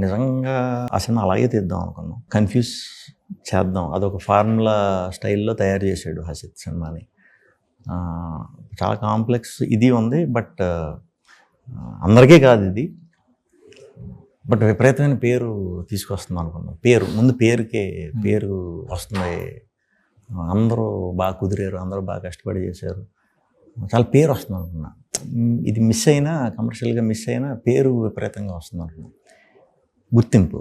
నిజంగా ఆ సినిమా అలాగే తీద్దాం అనుకున్నాం, కన్ఫ్యూజ్ చేద్దాం, అదొక ఫార్ములా స్టైల్లో తయారు చేశాడు హసిత్ సినిమాని. చాలా కాంప్లెక్స్ ఇది ఉంది, బట్ అందరికీ కాదు ఇది, బట్ విపరీతమైన పేరు తీసుకొస్తుంది అనుకున్నాం. ముందు పేరు వస్తుంది, అందరూ బాగా కుదిరారు, అందరూ బాగా కష్టపడి చేశారు, చాలా పేరు వస్తుంది అనుకున్నా. ఇది మిస్ అయినా, కమర్షియల్గా మిస్ అయినా పేరు విపరీతంగా వస్తుంది అనుకున్నా. గుర్తింపు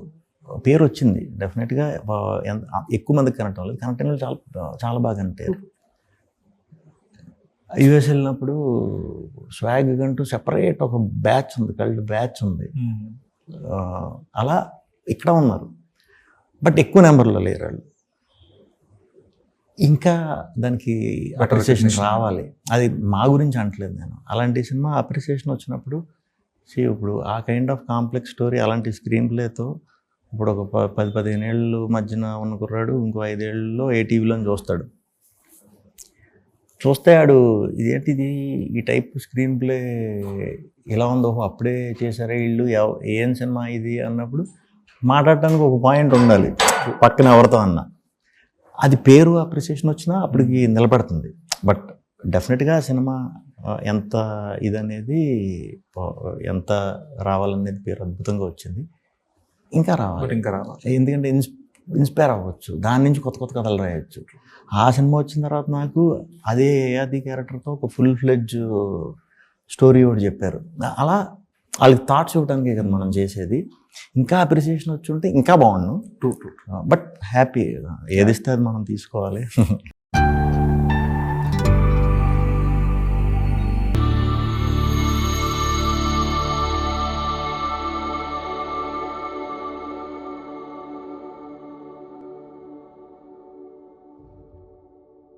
పేరు వచ్చింది డెఫినెట్గా, ఎక్కువ మందికి కనెక్ట్ అవ్వలేదు, కనెక్ట్ అయిన చాలా చాలా బాగా కనెక్ట్ అయ్యారు. యూఎస్ వెళ్ళినప్పుడు స్వాగ్ అంటూ సెపరేట్ ఒక బ్యాచ్ ఉంది, కల్ట్ బ్యాచ్ ఉంది. అలా ఇక్కడ ఉన్నారు, బట్ ఎక్కువ నెంబర్లో లేరు వాళ్ళు. ఇంకా దానికి అప్రిసియేషన్ రావాలి. అది మా గురించి అంటలేదు నేను, అలాంటి సినిమా అప్రిసియేషన్ వచ్చినప్పుడు ఇప్పుడు ఆ కైండ్ ఆఫ్ కాంప్లెక్స్ స్టోరీ అలాంటి స్క్రీన్ ప్లేతో ఇప్పుడు ఒక 10-15 ఏళ్ళు మధ్యన ఉన్న కుర్రాడు ఇంకో 5 ఏళ్ళలో ఏటీవీలో చూస్తాడు. చూస్తే ఆడు ఇదేంటిది, ఈ టైప్ స్క్రీన్ ప్లే ఇలా ఉందో, అప్పుడే చేశారా వీళ్ళు, ఏం సినిమా ఇది అన్నప్పుడు మాట్లాడటానికి ఒక పాయింట్ ఉండాలి పక్కన ఎవరితో అన్నా. అది పేరు అప్రిసియేషన్ వచ్చినా అప్పటికి నిలబడుతుంది. బట్ డెఫినెట్గా సినిమా ఎంత ఇదనేది, ఎంత రావాలనేది పేరు అద్భుతంగా వచ్చింది. ఇంకా రావాలి, ఎందుకంటే ఇన్స్పైర్ అవ్వచ్చు, దాని నుంచి కొత్త కొత్త కథలు రాయొచ్చు. ఆ సినిమా వచ్చిన తర్వాత నాకు అదే అది క్యారెక్టర్తో ఒక ఫుల్ ఫ్లెడ్జ్ స్టోరీ ఒకటి చెప్పారు. అలా వాళ్ళకి థాట్స్ ఇవ్వడానికి కదా మనం చేసేది. ఇంకా అప్రిసియేషన్ వచ్చి ఉంటే ఇంకా బాగుండు. బట్ హ్యాపీ, ఏది ఇస్తే అది మనం తీసుకోవాలి.